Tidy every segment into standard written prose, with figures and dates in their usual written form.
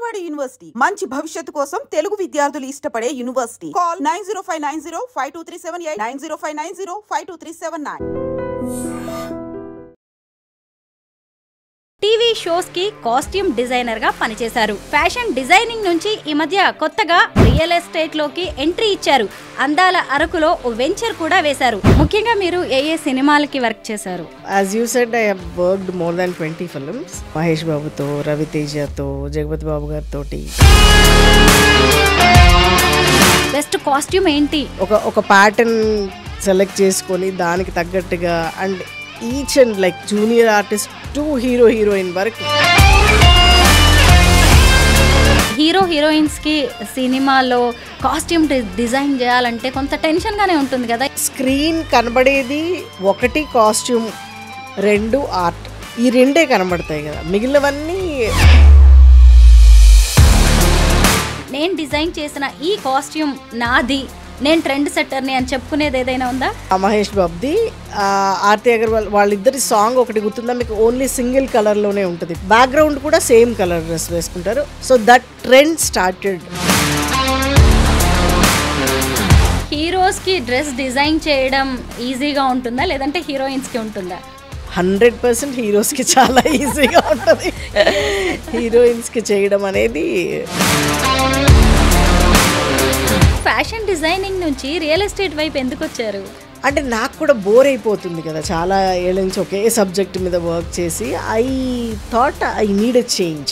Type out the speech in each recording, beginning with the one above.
Vijayawada university మంచి భవిష్యత్తు కోసం తెలుగు విద్యార్థులు ఇష్టపడే యూనివర్సిటీ. కాల్ 9059052378 9059052379. టీవీ షోస్ కి కాస్ట్యూమ్ డిజైనర్ గా పనిచేశారు. ఫ్యాషన్ డిజైనింగ్ నుంచి ఈ మధ్య కొత్తగా రియల్ ఎస్టేట్ లోకి ఎంట్రీ ఇచ్చారు. అందాల అరకులో ఓ వెంచర్ కూడా వేశారు. ముఖ్యంగా మీరు ఏ సినిమాలకి వర్క్ చేశారు? As you said, I have worked more than 20 films. Mahesh బాబుతో, రవితేజతో, జగపతి బాబు గారితో. బెస్ట్ కాస్ట్యూమ్ ఏంటి? ఒక ప్యాటర్న్ సెలెక్ట్ చేసుకొని దానికి తగ్గట్టుగా and each and like junior artist to hero heroine వరకు. హీరో హీరోయిన్స్ కి సినిమాలో కాస్ట్యూమ్ డిజైన్ చేయాలంటే కొంత టెన్షన్ గానే ఉంటుంది కదా. స్క్రీన్ కనబడేది ఒకటి కాస్ట్యూమ్, రెండు ఆర్ట్. ఈ రెండే కనబడతాయి కదా, మిగిలినవన్నీ. నేను డిజైన్ చేసిన ఈ కాస్ట్యూమ్ నాది, నేను ట్రెండ్ సెట్టర్ని అని చెప్పుకునేది ఏదైనా ఉందా? మహేష్ బాబుది, ఆర్తి అగర్వాల్ వాళ్ళిద్దరి సాంగ్ ఒకటి గుర్తుందా మీకు? ఓన్లీ సింగిల్ కలర్ లోనే ఉంటుంది, బ్యాక్గ్రౌండ్ కూడా సేమ్ కలర్ డ్రెస్ వేసుకుంటారు. So that trend started. Heroes కి డ్రెస్ డిజైన్ చేయడం ఈజీగా ఉంటుందా లేదంటే హీరోయిన్స్ కి ఉంటుందా? 100% హీరోస్ కి చాలా ఈజీగా ఉంటుంది. హీరోయిన్స్ కి చేయడం అనేది. ఫ్యాషన్ డిజైనింగ్ నుంచి రియల్ ఎస్టేట్ వైపు ఎందుకు వచ్చారు? అంటే నాకు కూడా బోర్ అయిపోతుంది కదా, చాలా ఏళ్ళ నుంచి ఒకే సబ్జెక్ట్ మీద వర్క్ చేసి. I thought I need a change.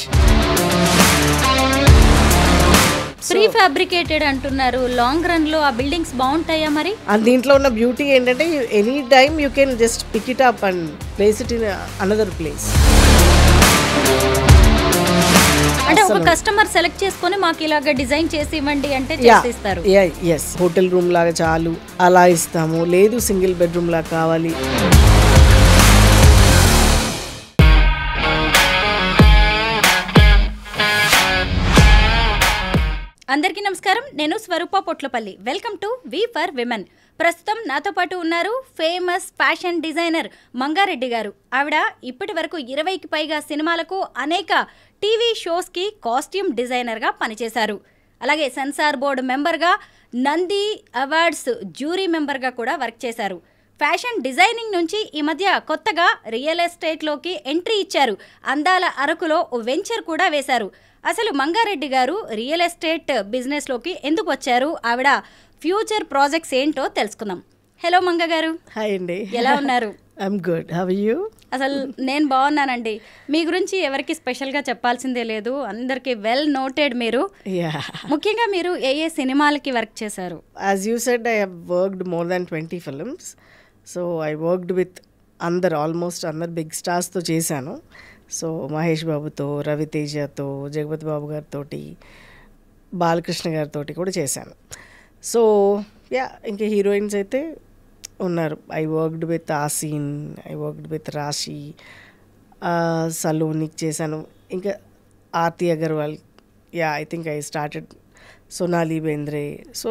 Prefabricated అంటున్నారు, లాంగ్ రన్ లో ఆ బిల్డింగ్స్ బాగుంటాయా మరి? దీంట్లో ఉన్న బ్యూటీ ఏంటంటే any time you can just pick it up and place it in another place. అంటే ఒక కస్టమర్ సెలెక్ట్ చేసుకొని మాకు ఇలాగ డిజైన్ చేసి ఇవ్వండి అంటే చేసిస్తారు. ఎస్, హోటల్ రూమ్ లాగా చాలు అలా ఇస్తాము, లేదు సింగిల్ బెడ్రూమ్ లాగా కావాలి. అందరికీ నమస్కారం, నేను Swarupa Potlapalli. Welcome to we for women. ప్రస్తుతం నాతో పాటు ఉన్నారు ఫేమస్ ఫ్యాషన్ డిజైనర్ మంగారెడ్డి గారు. ఆవిడ ఇప్పటి వరకు 20కి పైగా సినిమాలకు, అనేక టీవీ షోస్కి కాస్ట్యూమ్ డిజైనర్గా పనిచేశారు. అలాగే సెన్సార్ బోర్డు మెంబర్గా, నంది అవార్డ్స్ జ్యూరీ మెంబర్గా కూడా వర్క్ చేశారు. ఫ్యాషన్ డిజైనింగ్ నుంచి ఈ మధ్య కొత్తగా రియల్ ఎస్టేట్లోకి ఎంట్రీ ఇచ్చారు. అందాల అరకులో ఓ వెంచర్ కూడా వేశారు. అసలు మంగారెడ్డి గారు రియల్ ఎస్టేట్ బిజినెస్లోకి ఎందుకు వచ్చారు, ఆవిడ ఫ్యూచర్ ప్రాజెక్ట్స్ ఏంటో తెలుసుకుందాం. హలో మంగ గారు. హాయ్ అండి, ఎలా ఉన్నారు? I'm good, how are you? అసలు నేను బాగున్నానండి. మీ గురించి ఎవరికి స్పెషల్గా చెప్పాల్సిందే లేదు, అందరికీ వెల్ నోటెడ్ మీరు. ముఖ్యంగా మీరు ఏ సినిమాలకి వర్క్ చేశారు? As you said, I have worked more than 20 films. So I worked with almost అందరు బిగ్ స్టార్స్తో చేశాను. సో మహేష్ బాబుతో, రవితేజతో, జగపతి బాబు గారితో, బాలకృష్ణ గారితో కూడా చేశాను. సో ఇంకా హీరోయిన్స్ అయితే ఉన్నారు. I worked with Asin, I worked with Raashi, సలోనికి చేశాను. ఇంకా Aarti Agarwal, I think I started Sonali Bendre. So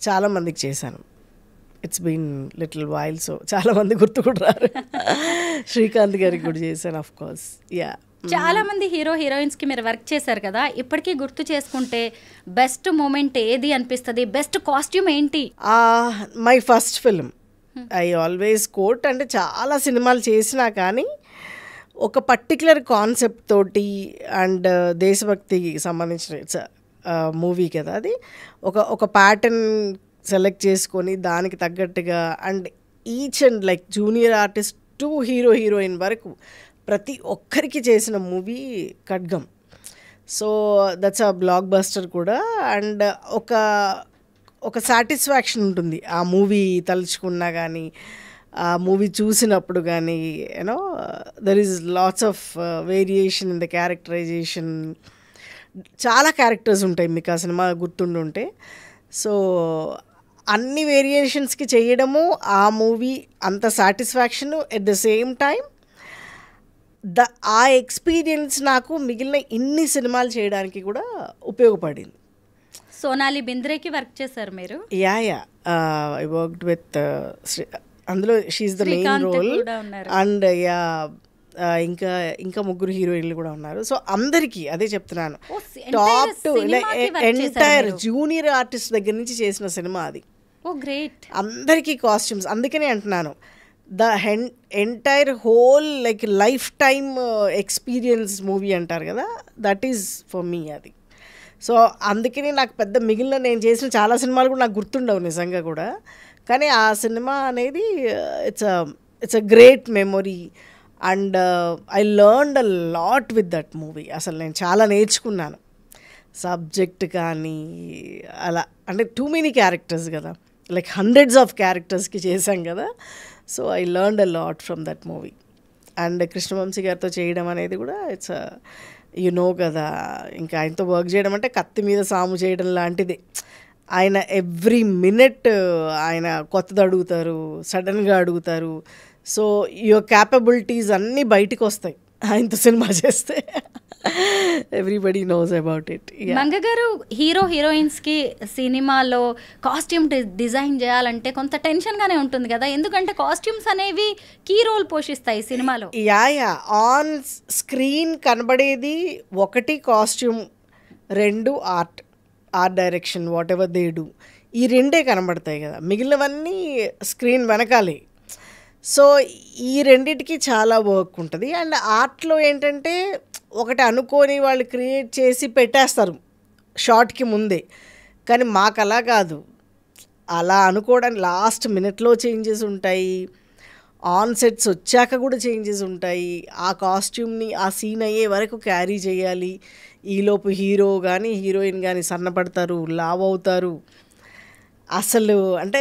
చాలామందికి చేశాను. It's been little while, so చాలా మంది గుర్తు కూడా రారు. శ్రీకాంత్ గారికి కూడా చేశాను, ఆఫ్ కోర్స్. చాలా మంది హీరో హీరోయిన్స్ కి మీరు వర్క్ చేశారు కదా, ఇప్పటికీ గుర్తు చేసుకుంటే బెస్ట్ మూమెంట్ ఏది అనిపిస్తుంది? బెస్ట్ కాస్ట్యూమ్ ఏంటి? My first film I always quote. అంటే చాలా సినిమాలు చేసినా కానీ ఒక పర్టికులర్ కాన్సెప్ట్ తోటి అండ్ దేశభక్తికి సంబంధించిన మూవీ కదా అది. ఒక ప్యాటర్న్ సెలెక్ట్ చేసుకొని దానికి తగ్గట్టుగా and each and like junior artist to hero heroine వరకు ప్రతి ఒక్కరికి చేసిన movie Khadgam. So that's a blockbuster కూడా. అండ్ ఒక సాటిస్ఫాక్షన్ ఉంటుంది ఆ మూవీ తలుచుకున్నా కానీ, ఆ మూవీ చూసినప్పుడు కానీ. You know there is lots of variation in the characterization. చాలా క్యారెక్టర్స్ ఉంటాయి మీకు ఆ సినిమా గుర్తుండుంటే. సో అన్ని వేరియేషన్స్కి చేయడము, ఆ మూవీ అంత satisfaction, at the same time ఆ ఎక్స్పీరియన్స్ నాకు మిగిలిన ఇన్ని సినిమాలు చేయడానికి కూడా ఉపయోగపడింది. సోనాలి బెంద్రేకి వర్క్ చేశారు మీరు? ఐ వర్క్డ్ విత్, అందులో she is the main role. And ఇంకా ఇంకా ముగ్గురు హీరోయిన్లు కూడా ఉన్నారు. సో అందరికీ అదే చెప్తున్నాను, ఓ, టాప్ టు సినిమాకి work చేశారు ఎంటైర్ మీరు. జూనియర్ ఆర్టిస్ట్ దగ్గర నుంచి చేసిన సినిమా అది. ఓ గ్రేట్. అందరికీ కాస్ట్యూమ్స్, అందుకనే అంటున్నాను the entire whole like life time experience movie అంటారు కదా, దట్ ఈజ్ ఫర్ మీ అది. సో అందుకని నాకు పెద్ద మిగిలిన నేను చేసిన చాలా సినిమాలు కూడా నాకు గుర్తుండవు నిజంగా కూడా, కానీ ఆ సినిమా అనేది it's a great memory and I learned a lot with that movie. అసలు నేను చాలా నేర్చుకున్నాను సబ్జెక్ట్ కానీ అలా, అంటే టూ మెనీ క్యారెక్టర్స్ కదా, లైక్ హండ్రెడ్స్ ఆఫ్ క్యారెక్టర్స్కి చేశాం కదా. So I learned a lot from that movie. And Krishna Vamsi గారితో చేయడం అనేది కూడా ఇట్స్ కదా, ఇంకా ఆయనతో వర్క్ చేయడం అంటే కత్తి మీద సాము చేయడం లాంటిది. ఆయన ఎవ్రీ మినిట్ ఆయన కొత్తది అడుగుతారు, సడన్గా అడుగుతారు. సో యువర్ క్యాపబిలిటీస్ అన్నీ బయటికి వస్తాయి ఆయనతో సినిమా చేస్తే. Everybody knows about it. Manga గారు, హీరోయిన్స్కి సినిమాలో కాస్ట్యూమ్ డిజైన్ చేయాలంటే కొంత టెన్షన్గానే ఉంటుంది కదా, ఎందుకంటే కాస్ట్యూమ్స్ అనేవి కీ రోల్ పోషిస్తాయి సినిమాలో. యా ఆన్ స్క్రీన్ కనబడేది ఒకటి కాస్ట్యూమ్, రెండు art direction, what ever they do, ఈ రెండే కనబడతాయి కదా, మిగిలినవన్నీ స్క్రీన్ వెనకాలే. సో ఈ రెండిటికి చాలా వర్క్ ఉంటుంది. అండ్ ఆర్ట్లో ఏంటంటే ఒకటి అనుకొని వాళ్ళు క్రియేట్ చేసి పెట్టేస్తారు షార్ట్కి ముందే, కానీ మాకు అలా కాదు. అలా అనుకోవడానికి లాస్ట్ మినిట్లో చేంజెస్ ఉంటాయి, ఆన్ సెట్స్ వచ్చాక కూడా చేంజెస్ ఉంటాయి. ఆ కాస్ట్యూమ్ని ఆ సీన్ అయ్యే వరకు క్యారీ చేయాలి. ఈలోపు హీరో కానీ హీరోయిన్ కానీ సన్నపడతారు, లావ్ అవుతారు. అసలు అంటే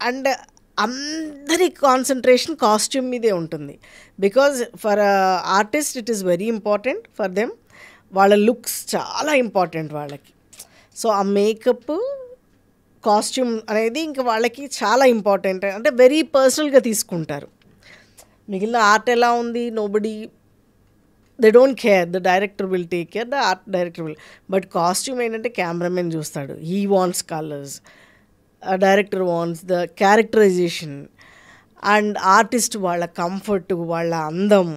అండ్ అందరి కాన్సన్ట్రేషన్ కాస్ట్యూమ్ మీదే ఉంటుంది. Because for artist it is very important for them. వాళ్ళ లుక్స్ చాలా ఇంపార్టెంట్ వాళ్ళకి. సో ఆ మేకప్, కాస్ట్యూమ్ అనేది ఇంకా వాళ్ళకి చాలా ఇంపార్టెంట్, అంటే వెరీ పర్సనల్గా తీసుకుంటారు. మిగిలిన ఆర్ట్ ఎలా ఉంది, nobody they don't care, the director will take care, the art director will. But costume ఏంటంటే కెమెరామెన్ చూస్తాడు, he wants colours, director wants the characterization, and artist వాళ్ళ కంఫర్ట్, వాళ్ళ అందం.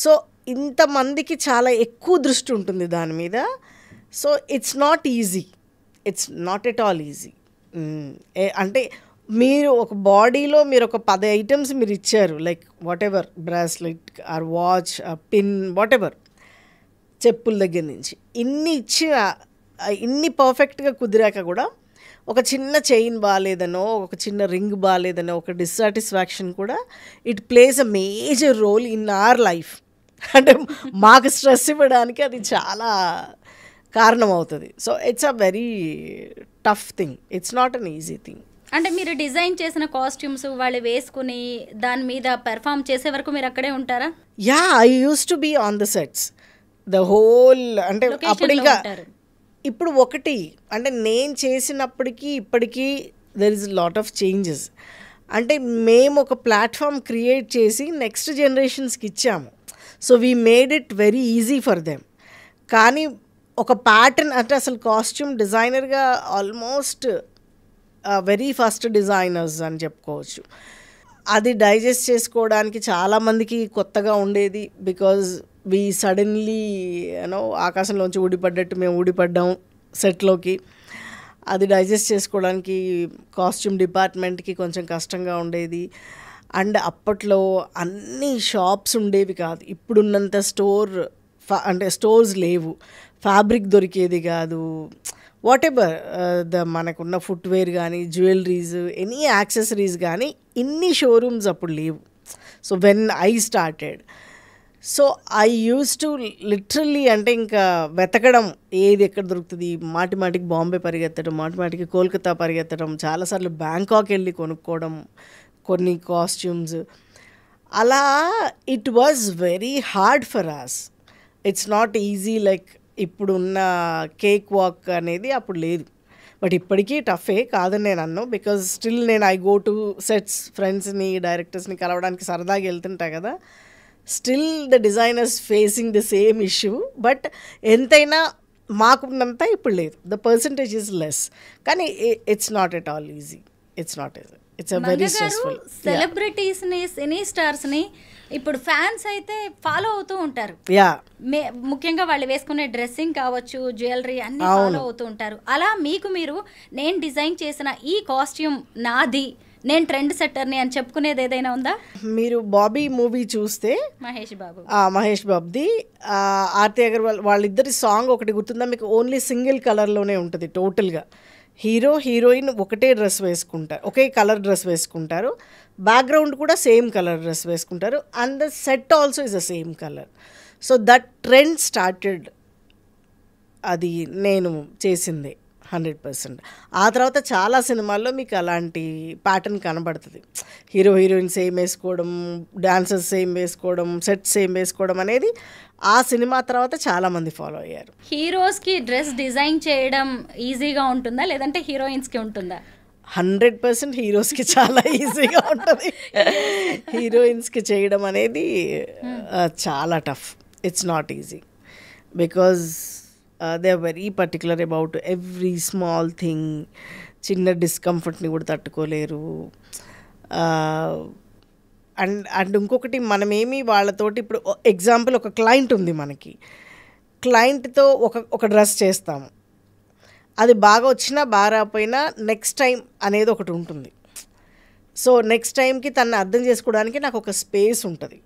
సో ఇంతమందికి చాలా ఎక్కువ దృష్టి ఉంటుంది దాని మీద. So it's not easy, it's not at all easy. అంటే మీరు ఒక బాడీలో మీరు ఒక 10 ఐటమ్స్ మీరు ఇచ్చారు, like whatever, bracelet or watch, pin, whatever, చెప్పుల దగ్గర నుంచి ఇన్ని ఇచ్చిన, ఇన్ని పర్ఫెక్ట్గా కుదిరాక కూడా ఒక చిన్న చైన్ బాగాలేదనో, ఒక చిన్న రింగ్ బాగాలేదనో, ఒక డిస్సాటిస్ఫాక్షన్ కూడా it plays a major role in our life. అంటే మాకు స్ట్రెస్ ఇవ్వడానికి అది చాలా కారణం అవుతుంది. So it's a very tough thing, it's not an easy thing. అంటే మీరు డిజైన్ చేసిన కాస్ట్యూమ్స్ వాళ్ళు వేసుకుని దాని మీద పెర్ఫామ్ చేసే వరకు మీరు అక్కడే ఉంటారా? Yeah, I use to be on the sets the whole. అంటే అప్పుడు ఇంకా ఇప్పుడు ఒకటి అంటే నేను చేసినప్పటికీ ఇప్పటికీ there is lot of changes. అంటే మేము ఒక ప్లాట్ఫామ్ క్రియేట్ చేసి నెక్స్ట్ జనరేషన్స్కి ఇచ్చాము. So we made it very easy for them. కానీ ఒక ప్యాటర్న్ అంటే అసలు కాస్ట్యూమ్ డిజైనర్గా ఆల్మోస్ట్ వెరీ ఫస్ట్ డిజైనర్స్ అని చెప్పుకోవచ్చు. అది డైజెస్ట్ చేసుకోవడానికి చాలామందికి కొత్తగా ఉండేది. బికాజ్ వీ సడన్లీ ఆకాశంలోంచి ఊడిపడ్డట్టు మేము ఊడిపడ్డాం సెట్లోకి. అది డైజెస్ట్ చేసుకోవడానికి కాస్ట్యూమ్ డిపార్ట్మెంట్కి కొంచెం కష్టంగా ఉండేది. అండ్ అప్పట్లో అన్ని షాప్స్ ఉండేవి కాదు, ఇప్పుడున్నంత అంటే స్టోర్స్ లేవు, ఫ్యాబ్రిక్ దొరికేది కాదు, వాట్ ఎవర్ మనకున్న ఫుట్వేర్ కానీ జ్యువెలరీస్, ఎనీ యాక్సెసరీస్ కానీ ఇన్ని షోరూమ్స్ అప్పుడు లేవు. So when I started, so I use to literally అంటే ఇంకా వెతకడం, ఏది ఎక్కడ దొరుకుతుంది, మాటికి బాంబే పరిగెత్తడం, మాటికి కోల్కతా పరిగెత్తడం, చాలాసార్లు బ్యాంకాక్ వెళ్ళి కొనుక్కోవడం కొన్ని కాస్ట్యూమ్స్. అలా it was very hard for us. It's not easy like ఇప్పుడున్న కేక్ వాక్ అనేది అప్పుడు లేదు. బట్ ఇప్పటికీ టఫే కాదని నేను అన్నాను. బికాజ్ స్టిల్ నేను ఐ గో టు సెట్స్, ఫ్రెండ్స్ని డైరెక్టర్స్ని కలవడానికి సరదాగా వెళ్తుంటా కదా, still the designers facing the same issue. But ఎంతైనా మాకున్నంత ఇప్పుడు లేదు, ద పర్సంటేజ్ ఈజ్ లెస్. కానీ it's not at all easy, it's a very stressful. సెలబ్రిటీస్ని, సినీ స్టార్స్ని ఇప్పుడు ఫ్యాన్స్ అయితే ఫాలో అవుతూ ఉంటారు. ముఖ్యంగా వాళ్ళు వేసుకునే డ్రెస్సింగ్ కావచ్చు, జ్యువెలరీ అన్ని ఫాలో అవుతూ ఉంటారు. అలా మీకు మీరు నేను డిజైన్ చేసిన ఈ కాస్ట్యూమ్ నాది, నేను ట్రెండ్ సెట్టర్ని అని చెప్పుకునేది ఏదైనా ఉందా? మీరు బాబీ మూవీ చూస్తే మహేష్ బాబుది ఆర్తి అగర్వాల్ వాళ్ళిద్దరి సాంగ్ ఒకటి గుర్తుందా మీకు? ఓన్లీ సింగిల్ కలర్లోనే ఉంటుంది టోటల్గా. హీరో హీరోయిన్ ఒకటే డ్రెస్ వేసుకుంటారు, ఒకే కలర్ డ్రెస్ వేసుకుంటారు, బ్యాక్గ్రౌండ్ కూడా సేమ్ కలర్ డ్రెస్ వేసుకుంటారు, and the set also is the same colour. So that trend started, అది నేను చేసింది 100%. ఆ తర్వాత చాలా సినిమాల్లో మీకు అలాంటి ప్యాటర్న్ కనబడుతుంది. హీరో హీరోయిన్ సేమ్ వేసుకోవడం, డాన్సర్స్ సేమ్ వేసుకోవడం, సెట్ సేమ్ వేసుకోవడం అనేది ఆ సినిమా తర్వాత చాలామంది ఫాలో అయ్యారు. హీరోస్కి డ్రెస్ డిజైన్ చేయడం ఈజీగా ఉంటుందా లేదంటే హీరోయిన్స్కి ఉంటుందా? 100% హీరోస్కి చాలా ఈజీగా ఉంటుంది. హీరోయిన్స్కి చేయడం అనేది చాలా tough. It's not easy because they are very particular about every small thing. చిన్న డిస్కంఫర్ట్ని కూడా తట్టుకోలేరు. అండ్ ఇంకొకటి, మనమేమి వాళ్ళతోటి ఇప్పుడు ఎగ్జాంపుల్ ఒక క్లయింట్ ఉంది మనకి, క్లయింట్తో ఒక డ్రెస్ చేస్తాము, అది బాగా వచ్చినా బాగా రాకపోయినా నెక్స్ట్ టైం అనేది ఒకటి ఉంటుంది. సో నెక్స్ట్ టైంకి తనని అర్థం చేసుకోవడానికి నాకు ఒక స్పేస్ ఉంటుంది.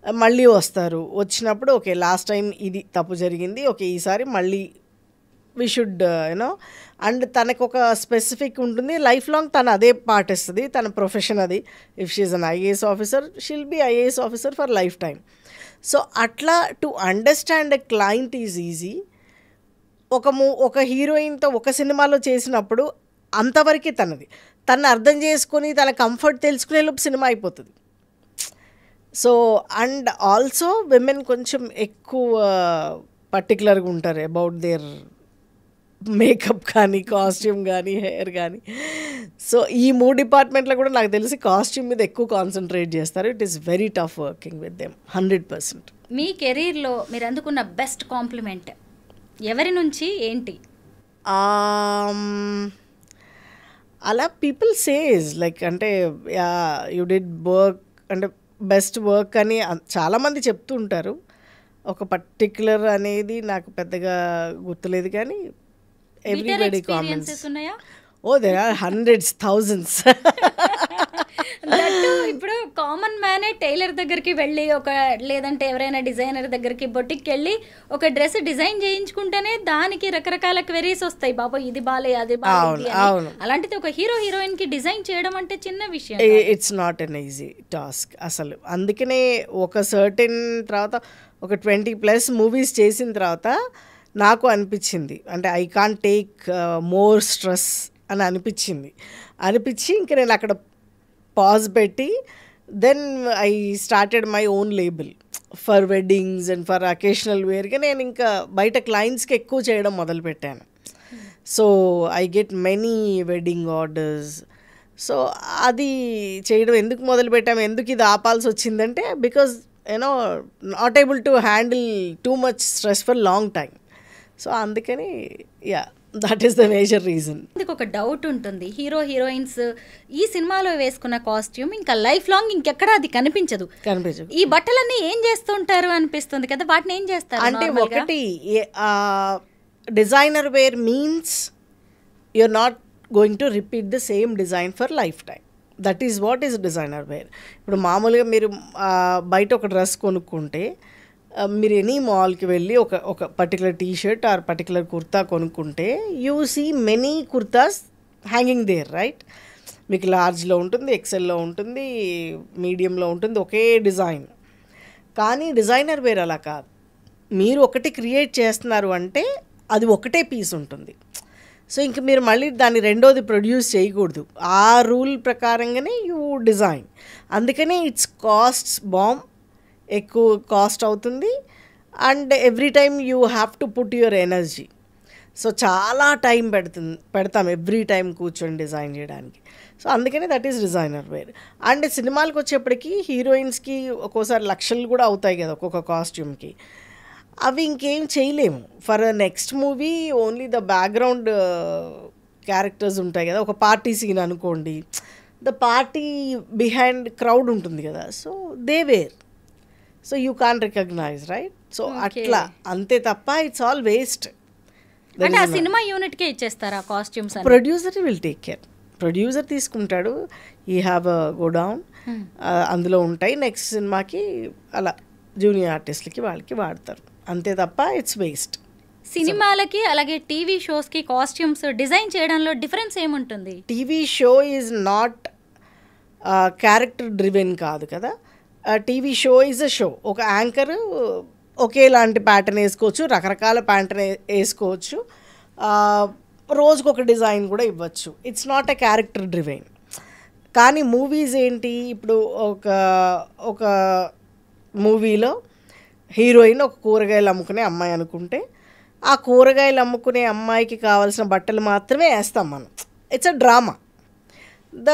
మళ్ళీ వస్తారు, వచ్చినప్పుడు ఓకే లాస్ట్ టైం ఇది తప్పు జరిగింది, ఓకే ఈసారి మళ్ళీ వీ షుడ్ యూనో. అండ్ తనకు ఒక స్పెసిఫిక్ ఉంటుంది, లైఫ్ లాంగ్ తను అదే పాటిస్తుంది, తన ప్రొఫెషన్ అది. If she is an IAS officer, she'll be IAS officer for life time. So అట్లా to understand a client is easy. ఒక హీరోయిన్తో ఒక సినిమాలో చేసినప్పుడు అంతవరకే తనని అర్థం చేసుకొని తన కంఫర్ట్ తెలుసుకునే లోపు సినిమా అయిపోతుంది. సో అండ్ ఆల్సో విమెన్ కొంచెం ఎక్కువ పర్టికులర్గా ఉంటారు అబౌట్ దేర్ మేకప్ కానీ, కాస్ట్యూమ్ కానీ, హెయిర్ కానీ. సో ఈ 3 డిపార్ట్మెంట్లో కూడా నాకు తెలిసి కాస్ట్యూమ్ మీద ఎక్కువ కాన్సన్ట్రేట్ చేస్తారు. It is very tough working with them 100%. మీ కెరీర్లో మీరు అందుకున్న బెస్ట్ కాంప్లిమెంట్ ఎవరి నుంచి ఏంటి? అలా పీపుల్ సేస్ లైక్ అంటే యూ డిడ్ వర్క్ అంటే బెస్ట్ వర్క్ అని చాలామంది చెప్తూ ఉంటారు. ఒక పర్టిక్యులర్ అనేది నాకు పెద్దగా గుర్తులేదు కానీ everybody comments. Oh there are hundreds, thousands. ఇప్పుడు కామన్ మ్యానే టైలర్ దగ్గరికి వెళ్ళి లేదంటే ఎవరైనా డిజైనర్ దగ్గరికి బొటిక్కి వెళ్ళి ఒక డ్రెస్ డిజైన్ చేయించుకుంటేనే దానికి రకరకాల క్వెరీస్ వస్తాయి, బాబా ఇది బాలే అది బాలే. అలాంటిది ఒక హీరో హీరోయిన్ కి డిజైన్ చేయడం అంటే చిన్న విషయం. It's not an easy task అసలు. అందుకనే ఒక సర్టెన్ తర్వాత ఒక 20+ మూవీస్ చేసిన తర్వాత నాకు అనిపించింది, అంటే I can't take more stress అని అనిపించి ఇంక నేను అక్కడ పాజ్ పెట్టి then I started my own label for weddings and for occasional వేర్గా. నేను ఇంకా బయట క్లయింట్స్కి ఎక్కువ చేయడం మొదలుపెట్టాను. So I get many wedding orders. So అది చేయడం ఎందుకు మొదలుపెట్టాము, ఎందుకు ఇది ఆపాల్సి వచ్చిందంటే because you know not able to handle too much stress for long time. So అందుకని that is the major reason. ఒక డౌట్ ఉంటుంది, హీరో హీరోయిన్స్ ఈ సినిమాలో వేసుకున్న కాస్ట్యూమ్ ఇంకా లైఫ్ లాంగ్ ఇంకెక్కడ అది కనిపించదు. ఈ బట్టలన్నీ ఏం చేస్తుంటారు అనిపిస్తుంది కదా, వాటిని ఏం చేస్తారు అంటే ఒకటి designer wear means you're not going to repeat the same design for life time. That is what is designer wear. ఇప్పుడు మామూలుగా మీరు బయట ఒక డ్రెస్ కొనుక్కుంటే మీరు ఎనీ మాల్కి వెళ్ళి ఒక particular T shirt or particular kurta కొనుక్కుంటే you see many kurtas hanging there, right? మీకు లార్జ్లో ఉంటుంది, ఎక్సెల్లో ఉంటుంది, మీడియంలో ఉంటుంది, ఒకే డిజైన్. కానీ డిజైనర్ వేర్ అలా కాదు. మీరు ఒకటి క్రియేట్ చేస్తున్నారు అంటే అది ఒకటే పీస్ ఉంటుంది. సో ఇంక మీరు మళ్ళీ దాన్ని రెండోది ప్రొడ్యూస్ చేయకూడదు. ఆ రూల్ ప్రకారంగానే యూ డిజైన్. అందుకనే ఇట్స్ కాస్ట్స్ బాంబ్, ఎక్కువ కాస్ట్ అవుతుంది. And every time you have to put your energy. So చాలా టైం పెడతాం ఎవ్రీ టైం కూర్చొని డిజైన్ చేయడానికి. సో అందుకనే that is designer wear. And సినిమాలకు వచ్చేప్పటికి హీరోయిన్స్కి ఒక్కోసారి లక్షలు కూడా అవుతాయి కదా ఒక్కొక్క కాస్ట్యూమ్కి. అవి ఇంకేం చేయలేము. For next movie only the background characters ఉంటాయి కదా. ఒక పార్టీ సీన్ అనుకోండి, ద పార్టీ బిహైండ్ క్రౌడ్ ఉంటుంది కదా, so they wear, so you can recognise, right? So అట్లా అంతే తప్ప ఇట్స్ ఆల్ వేస్ట్. అంటే ఆ సినిమా యూనిట్కే ఇచ్చేస్తారా costumes? Producer will take care, producer తీసుకుంటాడు, ఈ హ్యావ్ అ గో డౌన్, అందులో ఉంటాయి. నెక్స్ట్ సినిమాకి అలా జూనియర్ ఆర్టిస్ట్లకి వాళ్ళకి వాడతారు, అంతే తప్ప ఇట్స్ వేస్ట్. సినిమాలకి అలాగే టీవీ షోస్కి కాస్ట్యూమ్స్ డిజైన్ చేయడంలో డిఫరెన్స్ ఏముంటుంది? TV show is not character driven కాదు కదా, TV show is a show. ఒక యాంకర్ ఒకేలాంటి ప్యాటర్న్ వేసుకోవచ్చు, రకరకాల ప్యాటర్న్ వేసుకోవచ్చు, రోజుకు ఒక డిజైన్ కూడా ఇవ్వచ్చు. It's not a character driven. కానీ మూవీస్ ఏంటి, ఇప్పుడు ఒక మూవీలో హీరోయిన్ ఒక కూరగాయలు అమ్ముకునే అమ్మాయి అనుకుంటే, ఆ కూరగాయలు అమ్ముకునే అమ్మాయికి కావాల్సిన బట్టలు మాత్రమే వేస్తాం మనం. It's a drama. The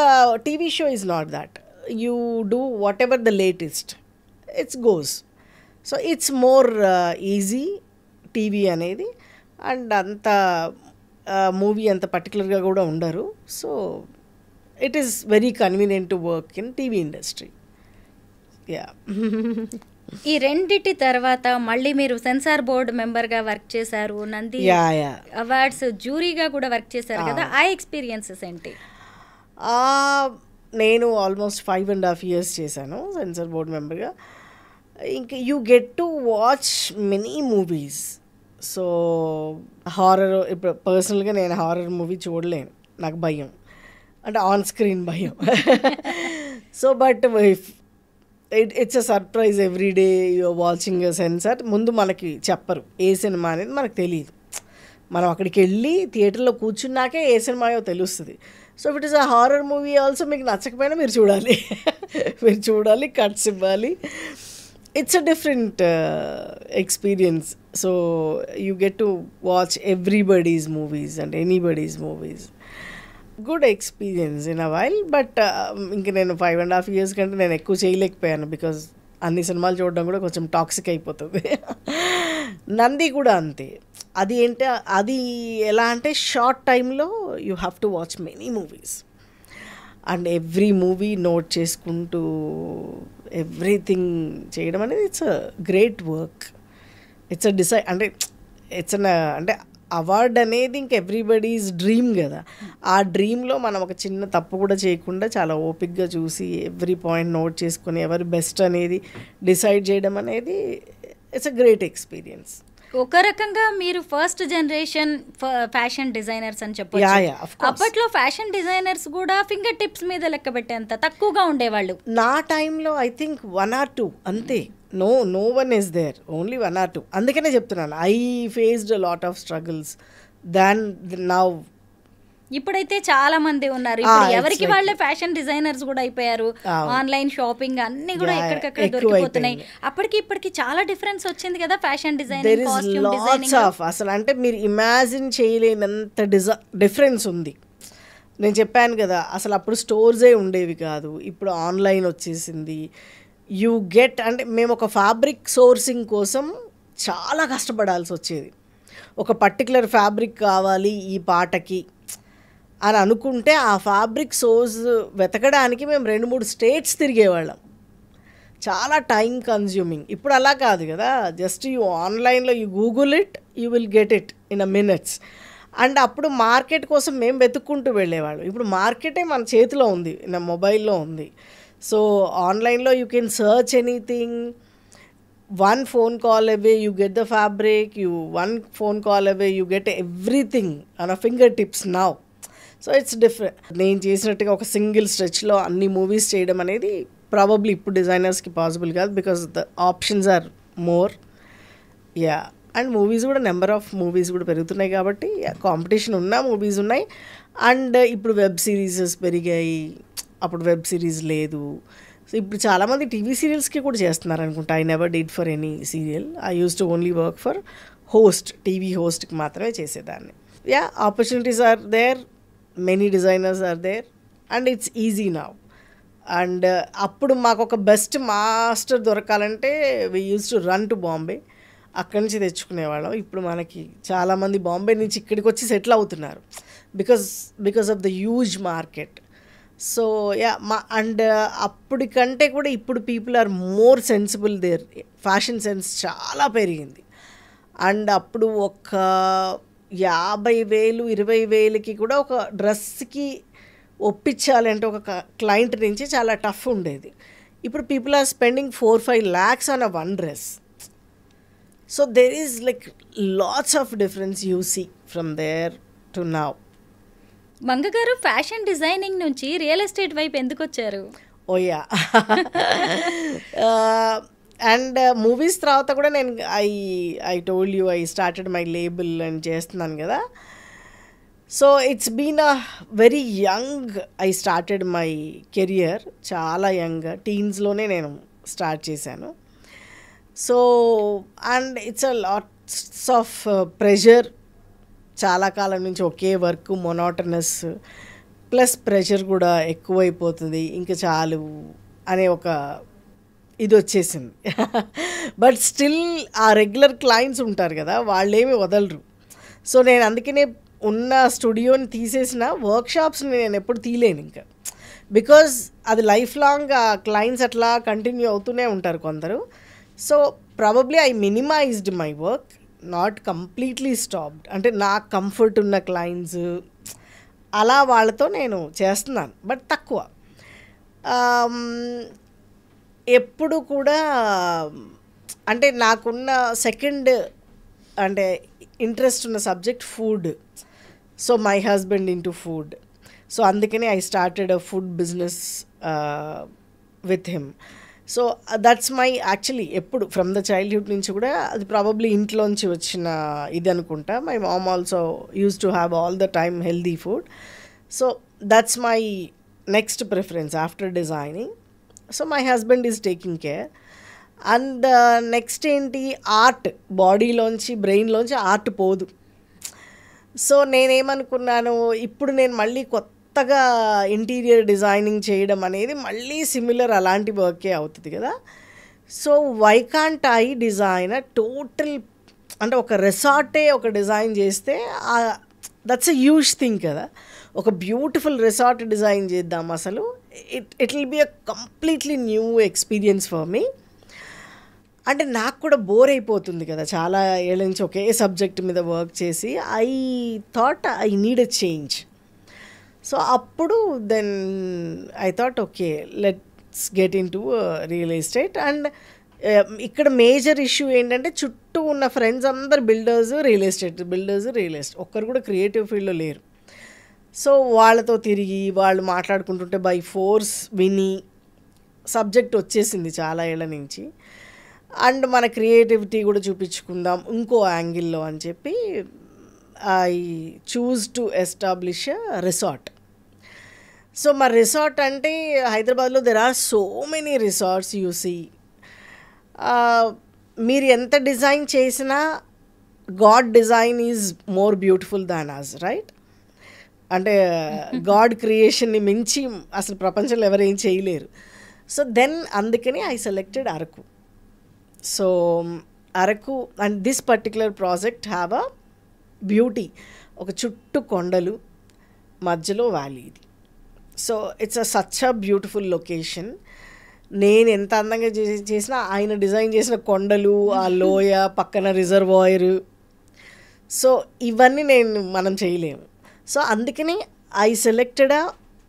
TV show is not that. You do what ever the latest, it's goes. So it's more easy TV అనేది. అండ్ అంత మూవీ అంత పర్టికులర్గా కూడా ఉండరు. So it is very convenient to work in TV industry. Yeah. ఈ రెండిటి తర్వాత మళ్ళీ మీరు సెన్సార్ బోర్డ్ మెంబర్గా వర్క్ చేశారు, నంది అవార్డ్స్ జ్యూరీగా కూడా వర్క్ చేశారు కదా, ఆ ఎక్స్పీరియన్సెస్ ఏంటి? నేను ఆల్మోస్ట్ 5.5 years చేశాను సెన్సార్ బోర్డ్ మెంబర్గా. ఇంకా you get to watch many movies. So horror, ఇప్పుడు పర్సనల్గా నేను హారర్ మూవీ చూడలేను, నాకు భయం, అంటే ఆన్ స్క్రీన్ భయం. So but it's a surprise every day you're watching censor. ముందు మనకి చెప్పరు ఏ సినిమా అనేది, మనకు తెలియదు. మనం అక్కడికి వెళ్ళి థియేటర్లో కూర్చున్నాకే ఏ సినిమాయో తెలుస్తుంది. So it is a horror movie also, మీకు నచ్చకపోయినా మీరు చూడాలి, మీరు చూడాలి, కట్స్ ఇవ్వాలి. It's a different experience. So you get to watch everybody's movies and anybody's movies. Good experience in a while. But ఇంక నేను 5.5 years కంటే నేను ఎక్కువ చేయలేకపోయాను, బికాజ్ అన్ని సినిమాలు చూడడం కూడా కొంచెం టాక్సిక్ అయిపోతుంది. నంది కూడా అంతే. అది ఏంటి, అది ఎలా అంటే షార్ట్ టైంలో you have to watch many movies and every movie note చేసుకుంటూ ఎవ్రీథింగ్ చేయడం అనేది it's a great work. It's a అంటే ఇట్స్ అంటే అవార్డ్ అనేది ఇంక ఎవ్రీబడీస్ డ్రీమ్ కదా. ఆ డ్రీమ్లో మనం ఒక చిన్న తప్పు కూడా చేయకుండా చాలా ఓపిక్గా చూసి ఎవ్రీ పాయింట్ నోట్ చేసుకొని ఎవరు బెస్ట్ అనేది డిసైడ్ చేయడం అనేది ఇట్స్ అ గ్రేట్ ఎక్స్పీరియన్స్. ఒక రకంగా మీరు ఫస్ట్ జనరేషన్ ఫ్యాషన్ డిజైనర్స్ అని చెప్పొచ్చు. అప్పట్లో ఫ్యాషన్ డిజైనర్స్ కూడా ఫింగర్ టిప్స్ మీద లెక్క పెట్టేంత తక్కువగా ఉండేవాళ్ళు. నా టైంలో ఐ థింక్ 1 or 2 అంతే. no one is there, only 1 or 2. అందుకనే చెప్తున్నాను, I faced a lot of struggles than now. ఇప్పుడైతే చాలా మంది ఉన్నారు. ఇప్పుడు ఎవరికి వాళ్ళే ఫ్యాషన్ డిజైనర్స్ కూడా అయిపోయారు. ఆన్లైన్ షాపింగ్ అన్ని కూడా ఎక్కడికక్కడ దొరికిపోతున్నాయి. అప్పటికి ఇప్పటికి చాలా డిఫరెన్స్ వచ్చింది కదా ఫ్యాషన్ డిజైనింగ్, కాస్ట్యూమ్ డిజైనింగ్. అసలు అంటే మీరు ఇమాజిన్ చేయలేనంత డిఫరెన్స్ ఉంది. నేను చెప్పాను కదా, అసలు అప్పుడు స్టోర్సే ఉండేవి కాదు, ఇప్పుడు ఆన్లైన్ వచ్చేసింది. యూ గెట్, అంటే మేము ఒక ఫ్యాబ్రిక్ సోర్సింగ్ కోసం చాలా కష్టపడాల్సి వచ్చేది. ఒక పర్టికులర్ ఫ్యాబ్రిక్ కావాలి ఈ పాటకి అని అనుకుంటే ఆ ఫ్యాబ్రిక్ సోర్స్ వెతకడానికి మేము 2-3 స్టేట్స్ తిరిగేవాళ్ళం. చాలా టైం కన్జ్యూమింగ్. ఇప్పుడు అలా కాదు కదా, జస్ట్ యూ ఆన్లైన్లో you Google it, you will get it in a minutes. And అప్పుడు మార్కెట్ కోసం మేము వెతుక్కుంటూ వెళ్ళేవాళ్ళం. ఇప్పుడు మార్కెటే మన చేతిలో ఉంది, నా మొబైల్లో ఉంది. సో ఆన్లైన్లో you can search anything. 1 phone call away you get the fabric, 1 phone call away you get everything on a fingertips now. So it's different. నేను చేసినట్టుగా ఒక సింగిల్ స్ట్రెచ్లో అన్ని మూవీస్ చేయడం అనేది ప్రాబబ్లీ ఇప్పుడు డిజైనర్స్కి పాసిబుల్ కాదు, because the options are more. Yeah, and movies కూడా, నెంబర్ ఆఫ్ మూవీస్ కూడా పెరుగుతున్నాయి కాబట్టి కాంపిటీషన్ ఉన్న మూవీస్ ఉన్నాయి. అండ్ ఇప్పుడు వెబ్ సిరీసెస్ పెరిగాయి, అప్పుడు వెబ్ సిరీస్ లేదు. సో ఇప్పుడు చాలామంది టీవీ సీరియల్స్కి కూడా చేస్తున్నారు అనుకుంటా. I never did for any serial. I use to only work for host, TV హోస్ట్కి మాత్రమే చేసేదాన్ని. Yeah, opportunities are there, many designers are there and it's easy now. And అప్పుడు మాకు ఒక బెస్ట్ మాస్టర్ దొరకాలంటే we use to run to Bombay, అక్కడి నుంచి తెచ్చుకునేవాళ్ళం. ఇప్పుడు మనకి చాలామంది బాంబే నుంచి ఇక్కడికి వచ్చి సెటిల్ అవుతున్నారు because of the huge market. So yeah and అప్పటికంటే కూడా ఇప్పుడు people are more sensible, their fashion sense చాలా పెరిగింది. అండ్ అప్పుడు ఒక 50,000 20,000కి కూడా ఒక డ్రెస్కి ఒప్పించాలంటే ఒక క్లయింట్ నుంచి చాలా టఫ్ ఉండేది. ఇప్పుడు people are spending 4-5 lakhs on one dress. So there is like lots of difference you see from there to now. మంగగారు ఫ్యాషన్ డిజైనింగ్ నుంచి రియల్ ఎస్టేట్ వైపు ఎందుకు వచ్చారు? ఓయా అండ్ మూవీస్ తర్వాత కూడా నేను I told you I started my label అని చేస్తున్నాను కదా. So it's been a very young I started my career, చాలా యంగ్ టీన్స్లోనే నేను స్టార్ట్ చేశాను. So and it's a lots of pressure, చాలా కాలం నుంచి ఒకే వర్క్ మొనోటనస్, ప్లస్ ప్రెషర్ కూడా ఎక్కువైపోతుంది, ఇంకా చాలు అనే ఒక ఇది వచ్చేసింది. బట్ స్టిల్ ఆ రెగ్యులర్ క్లయింట్స్ ఉంటారు కదా, వాళ్ళేమి వదలరు. సో నేను అందుకనే ఉన్న స్టూడియోని తీసేసిన వర్క్షాప్స్ని నేను ఎప్పుడు తీయలేను ఇంకా, బికాజ్ అది లైఫ్ లాంగ్ ఆ క్లయింట్స్ అట్లా కంటిన్యూ అవుతూనే ఉంటారు కొందరు. So probably I minimised my work, not completely stopped. అంటే నాకు కంఫర్ట్ ఉన్న క్లయింట్స్ అలా వాళ్ళతో నేను చేస్తున్నాను, బట్ తక్కువ. ఎప్పుడు కూడా అంటే నాకున్న సెకండ్ అంటే ఇంట్రెస్ట్ ఉన్న subject food. So my husband into food, so అందుకనే I started a food business with him. So that's my actually ఎప్పుడు ఫ్రమ్ ద చైల్డ్హుడ్ నుంచి కూడా అది ప్రాబబ్లీ ఇంట్లోంచి వచ్చిన ఇది అనుకుంటా. My mom also use to have all the time healthy food. So that's my next preference after designing. So my husband is taking care. And next ఏంటి, art. బాడీలోంచి బ్రెయిన్లోంచి ఆర్ట్ పోదు. సో నేనేమనుకున్నాను, ఇప్పుడు నేను మళ్ళీ కొత్తగా ఇంటీరియర్ డిజైనింగ్ చేయడం అనేది మళ్ళీ సిమిలర్ అలాంటి వర్కే అవుతుంది కదా. So why can't I design total, అంటే ఒక రిసార్టే ఒక డిజైన్ చేస్తే దట్స్ ఎ హ్యూజ్ థింగ్ కదా. ఒక బ్యూటిఫుల్ రిసార్ట్ డిజైన్ చేద్దాం అసలు. It will be a completely new experience for me. అంటే నాకు కూడా బోర్ అయిపోతుంది కదా చాలా ఏళ్ళ నుంచి ఒకే సబ్జెక్ట్ మీద వర్క్ చేసి. I thought I need a change. So అప్పుడు then I thought okay let's get into real estate. And ఇక్కడ మేజర్ ఇష్యూ ఏంటంటే చుట్టూ ఉన్న ఫ్రెండ్స్ అందరు బిల్డర్స్, రియల్ ఎస్టేట్, ఒక్కరు కూడా క్రియేటివ్ ఫీల్డ్లో లేరు. సో వాళ్ళతో తిరిగి వాళ్ళు మాట్లాడుకుంటుంటే బై ఫోర్స్ విని సబ్జెక్ట్ వచ్చేసింది చాలా ఏళ్ళ నుంచి. అండ్ మన క్రియేటివిటీ కూడా చూపించుకుందాం ఇంకో యాంగిల్లో అని చెప్పి I choose to establish a resort. So మా రిసార్ట్ అంటే హైదరాబాద్లో there are so many resorts you see. మీరు ఎంత డిజైన్ చేసినా God design is more beautiful than us, right? అంటే గాడ్ క్రియేషన్ని మించి అసలు ప్రపంచంలో ఎవరేం చేయలేరు. సో దెన్ అందుకని I selected Araku. So Araku and this particular project have a beauty. ఒక చుట్టూ కొండలు, మధ్యలో వ్యాలీ. ఇది so it's such a beautiful location. నేను ఎంత అందంగా చేసినా ఆయన డిజైన్ చేసిన కొండలు, ఆ లోయ పక్కన రిజర్వాయర్, సో ఇవన్నీ మనం చేయలేము. సో అందుకని I selected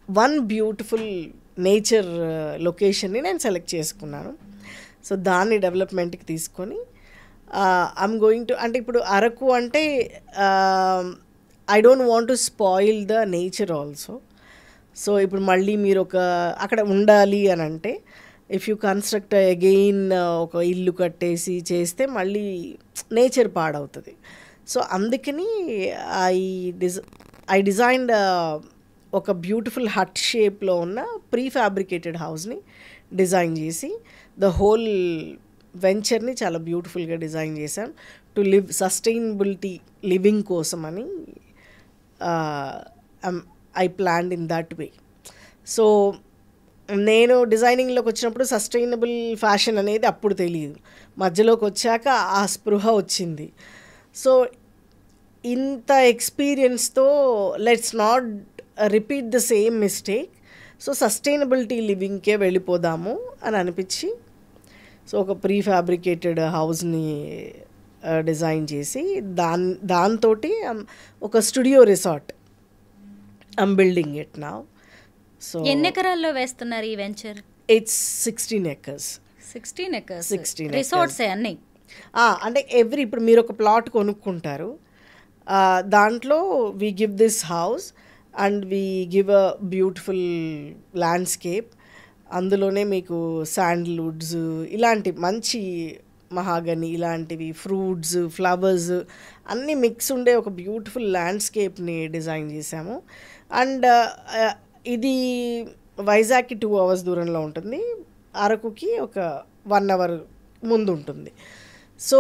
one beautiful nature లొకేషన్ని నేను సెలెక్ట్ చేసుకున్నాను. సో దాన్ని డెవలప్మెంట్కి తీసుకొని ఐఎమ్ గోయింగ్ టు, అంటే ఇప్పుడు అరకు అంటే I don't want to spoil the nature also. So ఇప్పుడు మళ్ళీ మీరు అక్కడ ఉండాలి అని అంటే ఇఫ్ యూ కన్స్ట్రక్ట్ అగెయిన్ ఒక ఇల్లు కట్టేసి చేస్తే మళ్ళీ నేచర్ పాడవుతుంది. సో అందుకని ఐ డిజైన్డ్ ఒక బ్యూటిఫుల్ హట్ షేప్లో ఉన్న ప్రీ ఫ్యాబ్రికేటెడ్ హౌస్ని డిజైన్ చేసి ద హోల్ వెంచర్ని చాలా బ్యూటిఫుల్గా డిజైన్ చేశాం టు లివ్ సస్టైనబిలిటీ లివింగ్ కోసం అని I planned in that way. So నేను డిజైనింగ్లోకి వచ్చినప్పుడు సస్టైనబుల్ ఫ్యాషన్ అనేది అప్పుడు తెలియదు, మధ్యలోకి వచ్చాక ఆ స్పృహ వచ్చింది. సో ఇంత ఎక్స్పీరియన్స్తో let's not repeat the same mistake. So sustainability లివింగ్కే వెళ్ళిపోదాము అని అనిపించి సో ఒక ప్రీ ఫ్యాబ్రికేటెడ్ హౌస్ని డిజైన్ చేసి దాంతో ఒక studio resort I'm building it now. So ఎన్ని ఎకరాల్లో వేస్తున్నారు ఈ వెంచర్? It's 16 acres. 16 రిసార్ట్స్ అన్నీ అంటే ఇప్పుడు మీరు ఒక ప్లాట్ కొనుక్కుంటారు, దాంట్లో we give this house and we give a beautiful landscape. అందులోనే మీకు శాండల్వుడ్స్ ఇలాంటి మంచి మహాగని ఇలాంటివి ఫ్రూట్స్ ఫ్లవర్స్ అన్నీ మిక్స్ ఉండే ఒక బ్యూటిఫుల్ ల్యాండ్స్కేప్ని డిజైన్ చేశాము. అండ్ ఇది వైజాగ్కి 2 hours దూరంలో ఉంటుంది, అరకుకి ఒక 1 hour ముందు ఉంటుంది. సో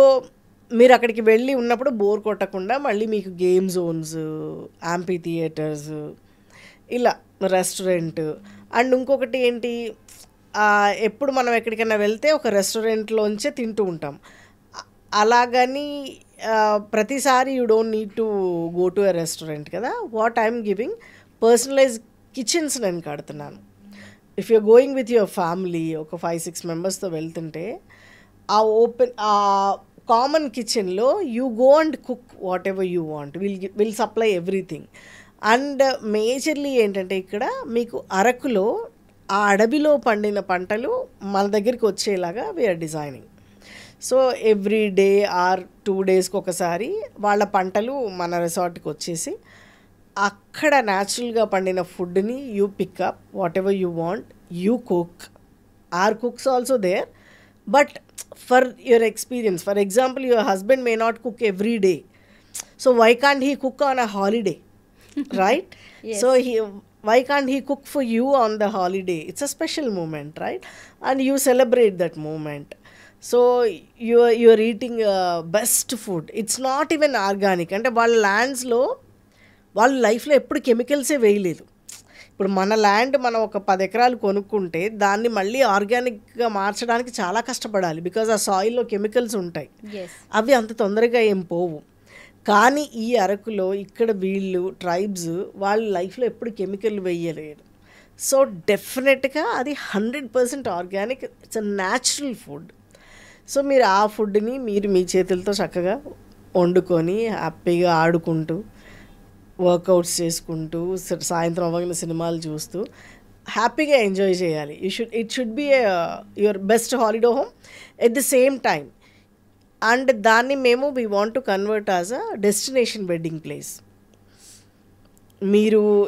మీరు అక్కడికి వెళ్ళి ఉన్నప్పుడు బోర్ కొట్టకుండా మళ్ళీ మీకు గేమ్ జోన్స్, యాంపీ థియేటర్స్, ఇలా రెస్టారెంట్. అండ్ ఇంకొకటి ఏంటి, ఎప్పుడు మనం ఎక్కడికైనా వెళ్తే ఒక రెస్టారెంట్లోంచే తింటూ ఉంటాం, అలాగని ప్రతిసారి you don't need to go to a restaurant కదా. What I'm giving personalize kitchens నేను కడుతున్నాను. If you're going with your family ఒక 5-6 మెంబర్స్తో వెళ్తుంటే ఆ కామన్ కిచెన్లో you go and cook whatever you want, will supply everything. And majorly ఏంటంటే ఇక్కడ మీకు అరకులో ఆ అడవిలో పండిన పంటలు మన దగ్గరికి వచ్చేలాగా we're designing. So every day or 2 daysకి ఒకసారి వాళ్ళ పంటలు మన రిసార్ట్కి వచ్చేసి అక్కడ న్యాచురల్గా పండిన ఫుడ్ని you pick up whatever you want, you cook. Or cooks also there, but for your experience. For example your husband may not cook every day, so why can't he cook on a holiday, right? Yes. So why can't he cook for you on the holiday? It's a special moment, right? And you celebrate that moment. So you're eating best food. It's not even organic. అంటే వాళ్ళ ల్యాండ్స్లో వాళ్ళ లైఫ్లో ఎప్పుడు కెమికల్సే వేయలేదు. ఇప్పుడు మన land మనం ఒక 10 ఎకరాలు కొనుక్కుంటే దాన్ని మళ్ళీ ఆర్గానిక్గా మార్చడానికి చాలా కష్టపడాలి, బికాజ్ ఆ సాయిల్లో కెమికల్స్ ఉంటాయి. అవి అంత తొందరగా ఏం పోవు. కానీ ఈ అరకులో ఇక్కడ వీళ్ళు ట్రైబ్స్ వాళ్ళ లైఫ్లో ఎప్పుడు కెమికల్ వేయలేరు. సో డెఫినెట్గా అది 100% organic. It's a natural food. So మీరు ఆ ఫుడ్ని మీరు మీ చేతులతో చక్కగా వండుకొని హ్యాపీగా ఆడుకుంటూ వర్కౌట్స్ చేసుకుంటూ సాయంత్రం అవ్వగిన సినిమాలు చూస్తూ హ్యాపీగా ఎంజాయ్ చేయాలి. It should be your best holiday home at the same time. And దాన్ని మేము we want to convert as a destination wedding place.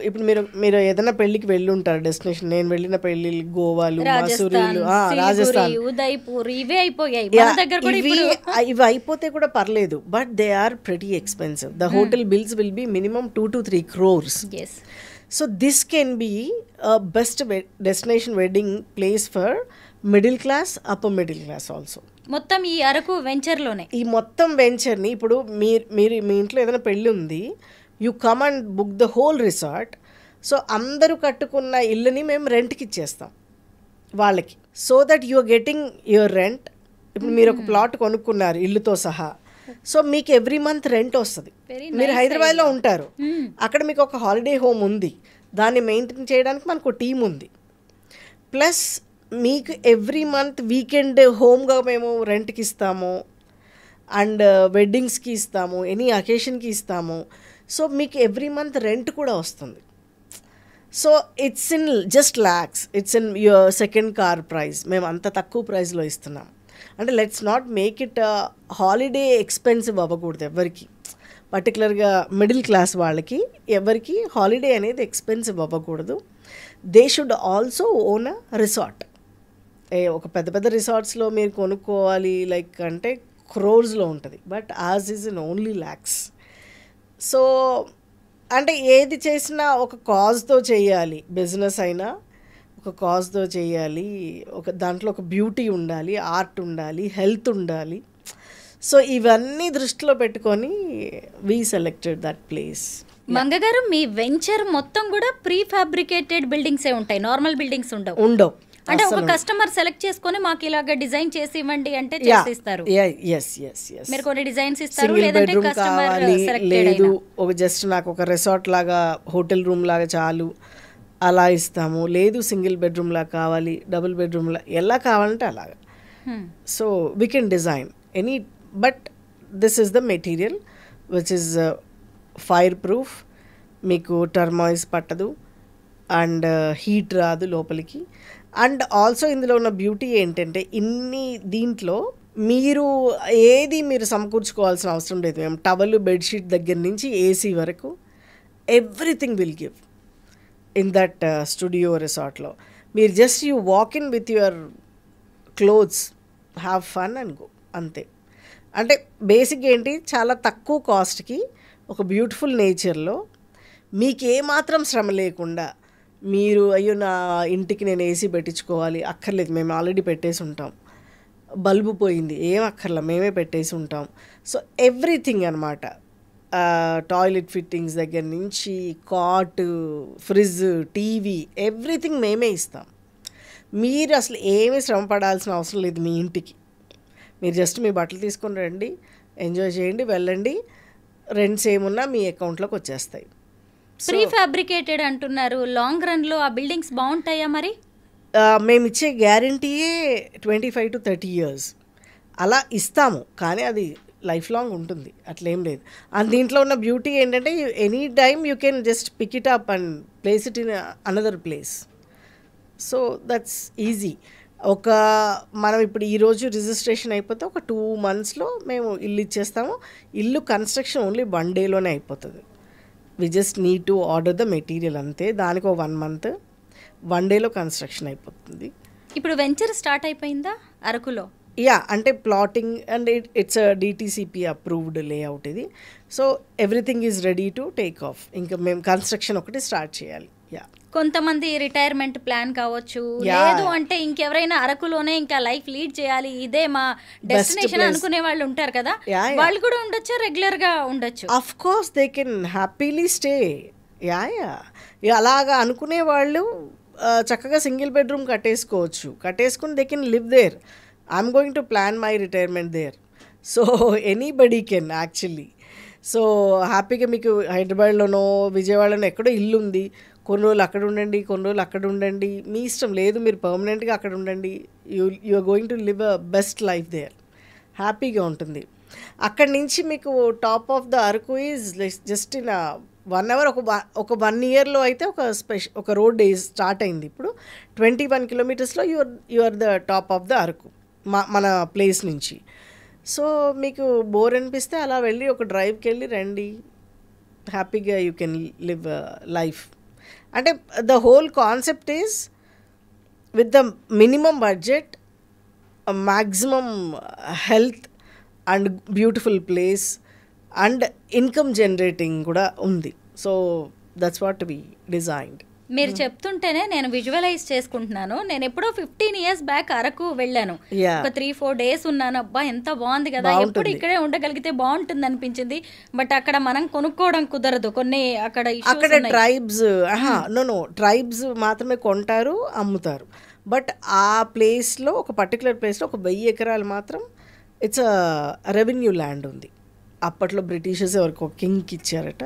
ఇప్పుడు మీరు ఏదైనా పెళ్ళికి వెళ్ళి ఉంటారు డెస్టినేషన్. నేను వెళ్ళిన పెళ్ళి గోవాలు, మసూరీలు, రాజస్థాన్, ఉదయ్పూర్ ఇవి అయిపోయాయి. ఇవి అయిపోతే కూడా పర్లేదు, but they are pretty expensive. The hotel bills will be minimum 2 to 3 crores. So this can be best destination wedding place for middle class, upper middle class also. మొత్తం ఈ అరకు వెంచర్లోనే ఈ మొత్తం వెంచర్ని ఇప్పుడు మీరు మీ ఇంట్లో ఏదైనా పెళ్ళి ఉంది, you come and book the whole resort. So అందరూ కట్టుకున్న ఇల్లుని మేము రెంట్కి ఇచ్చేస్తాం వాళ్ళకి, so that you are getting your rent. ఇప్పుడు మీరు ఒక ప్లాట్ కొనుక్కున్నారు ఇల్లుతో సహా, సో మీకు ఎవ్రీ మంత్ రెంట్ వస్తుంది. మీరు హైదరాబాద్లో ఉంటారు, అక్కడ మీకు ఒక హాలిడే హోమ్ ఉంది, దాన్ని మెయింటైన్ చేయడానికి మనకు టీం ఉంది. ప్లస్ మీకు ఎవ్రీ మంత్ వీకెండ్ హోమ్గా మేము రెంట్కి ఇస్తాము, అండ్ వెడ్డింగ్స్కి ఇస్తాము, ఎనీ అకేషన్కి ఇస్తాము. సో మీకు ఎవ్రీ మంత్ రెంట్ కూడా వస్తుంది. So it's in just lakhs, it's in your second car price. మేము అంత తక్కువ ప్రైస్లో ఇస్తున్నాం. అంటే let's not make it holiday expensive అవ్వకూడదు ఎవరికి, పర్టికులర్గా మిడిల్ క్లాస్ వాళ్ళకి ఎవరికి హాలిడే అనేది ఎక్స్పెన్సివ్ అవ్వకూడదు. They should also own a resort. ఒక పెద్ద పెద్ద రిసార్ట్స్లో మీరు కొనుక్కోవాలి లైక్ అంటే క్రోర్స్లో ఉంటుంది, but as is in only lakhs. So అంటే ఏది చేసినా ఒక కాజ్తో చేయాలి. బిజినెస్ అయినా ఒక కాజ్తో చేయాలి, దాంట్లో ఒక బ్యూటీ ఉండాలి, ఆర్ట్ ఉండాలి, హెల్త్ ఉండాలి. సో ఇవన్నీ దృష్టిలో పెట్టుకొని వీ సెలెక్టెడ్ దట్ ప్లేస్. మంగగారు, మీ వెంచర్ మొత్తం కూడా ప్రీ ఫ్యాబ్రికేటెడ్ బిల్డింగ్సే ఉంటాయి, నార్మల్ బిల్డింగ్స్ ఉండవు. అంటే ఒక కస్టమర్ సెలెక్ట్ చేసుకొని మాకు ఇలాగా డిజైన్ చేసి ఇవ్వండి అంటే చేసిస్తారు. మీరు కొన్ని డిజైన్స్ ఇస్తారు, లేదంటే కస్టమర్ సెలెక్ట్ లేదు ఒక జస్ట్ నాకు ఒక రిసార్ట్ లాగా హోటల్ రూమ్ లాగా చాలు అలా ఇస్తాము. లేదు సింగిల్ బెడ్రూమ్లా కావాలి, డబుల్ బెడ్రూమ్లా ఎలా కావాలంటే అలాగా. So we can design any, but this is the material which is fire proof, మీకు టర్మాయిస్ పట్టదు అండ్ హీట్ రాదు లోపలికి. అండ్ ఆల్సో ఇందులో ఉన్న బ్యూటీ ఏంటంటే దీంట్లో మీరు మీరు సమకూర్చుకోవాల్సిన అవసరం లేదు. మేము టవల్ బెడ్షీట్ దగ్గర నుంచి ఏసీ వరకు everything will give in that studio రిసార్ట్లో. మీరు just you walk in with your clothes, have fun and go, అంతే. అంటే బేసిక్ ఏంటి, చాలా తక్కువ కాస్ట్కి ఒక బ్యూటిఫుల్ నేచర్లో మీకు ఏమాత్రం శ్రమ లేకుండా మీరు అయ్యో నా ఇంటికి నేను ఏసీ పెట్టించుకోవాలి అక్కర్లేదు, మేము ఆల్రెడీ పెట్టేసి ఉంటాం, బల్బు పోయింది ఏం అక్కర్లా మేమే పెట్టేసి ఉంటాం. సో ఎవ్రీథింగ్ అనమాట, టాయిలెట్ ఫిట్టింగ్స్ దగ్గర నుంచి కాట్, ఫ్రిడ్జ్, టీవీ, ఎవ్రీథింగ్ మేమే ఇస్తాం. మీరు అసలు ఏమీ శ్రమ పడాల్సిన అవసరం లేదు మీ ఇంటికి. మీరు జస్ట్ మీ బట్టలు తీసుకొని రండి, ఎంజాయ్ చేయండి, వెళ్ళండి, రెంట్స్ ఏమున్నా మీ అకౌంట్లోకి వచ్చేస్తాయి. ప్రీ ఫ్యాబ్రికేటెడ్ అంటున్నారు, లాంగ్ రన్లో ఆ బిల్డింగ్స్ బాగుంటాయా మరి? మేము ఇచ్చే గ్యారంటీయే 25 to 30 years అలా ఇస్తాము, కానీ అది లైఫ్ లాంగ్ ఉంటుంది, అట్లేం లేదు. అండ్ దీంట్లో ఉన్న బ్యూటీ ఏంటంటే any time you can just pick it up and place it in another place. So that's easy. మనం ఇప్పుడు ఈరోజు రిజిస్ట్రేషన్ అయిపోతే ఒక 2 monthsలో మేము ఇల్లు ఇచ్చేస్తాము. ఇల్లు కన్స్ట్రక్షన్ ఓన్లీ 1 dayలోనే అయిపోతుంది. We just need to order the material అంతే. దానికి 1 month, 1 dayలో కన్స్ట్రక్షన్ అయిపోతుంది. ఇప్పుడు వెంచర్ స్టార్ట్ అయిపోయిందా అరకులో? అంటే plotting and it's DTCP approved layout ఇది. So everything is ready to take off. ఇంకా మేము కన్స్ట్రక్షన్ ఒకటి స్టార్ట్ చేయాలి. కొంతమంది రిటైర్మెంట్ ప్లాన్ కావచ్చు, లేదు అంటే ఇంకెవరైనా అరకులోనే ఇంకా లైఫ్ లీడ్ చేయాలి, ఇదే మా డెస్టినేషన్ అనుకునే వాళ్ళు ఉంటారు కదా, వాళ్ళు కూడా ఉండొచ్చు, రెగ్యులర్ గా ఉండొచ్చు. Of course they can happily stay. అలాగా అనుకునే వాళ్ళు చక్కగా సింగిల్ బెడ్రూమ్ కట్టేసుకుని they can live there. I'm going to plan my retirement there. So anybody can actually. So హ్యాపీగా మీకు హైదరాబాద్లోనో విజయవాడలోనో ఎక్కడో ఇల్లు ఉంది, కొన్ని రోజులు అక్కడ ఉండండి, కొన్ని రోజులు అక్కడ ఉండండి, మీ ఇష్టం. లేదు మీరు పర్మనెంట్గా అక్కడ ఉండండి, you are going to live a best life there, హ్యాపీగా ఉంటుంది. అక్కడి నుంచి మీకు top of the Araku is just in 1 hour. ఒక 1 yearలో అయితే ఒక రోడ్ స్టార్ట్ అయింది. ఇప్పుడు 21 kilometersలో you are the top of the Araku మన ప్లేస్ నుంచి. సో మీకు బోర్ అనిపిస్తే అలా వెళ్ళి ఒక డ్రైవ్కి వెళ్ళి రండి, హ్యాపీగా యూ కెన్ లివ్ లైఫ్. అంటే the whole concept is with the minimum budget, maximum health and beautiful place and income generating కూడా ఉంది. So that's what we designed. మీరు చెప్తుంటేనే నేను విజువలైజ్ చేసుకుంటున్నాను. నేను ఎప్పుడో 15 years బ్యాక్ అరకు వెళ్ళాను, ఒక 3-4 days ఉన్నాను. అబ్బా ఎంత బాగుంది కదా, ఎప్పుడు ఇక్కడే ఉండగలిగితే బాగుంటుంది అనిపించింది. బట్ అక్కడ మనం కొనుక్కోవడం కుదరదు, కొన్ని అక్కడ ట్రైబ్స్ ట్రైబ్స్ మాత్రమే కొంటారు, అమ్ముతారు. బట్ ఆ ప్లేస్లో, ఒక పర్టికులర్ ప్లేస్లో ఒక 1000 acres మాత్రం ఇట్స్ రెవెన్యూ ల్యాండ్ ఉంది. అప్పట్లో బ్రిటిషర్స్ ఎవరికి ఒక కింగ్కి ఇచ్చారట.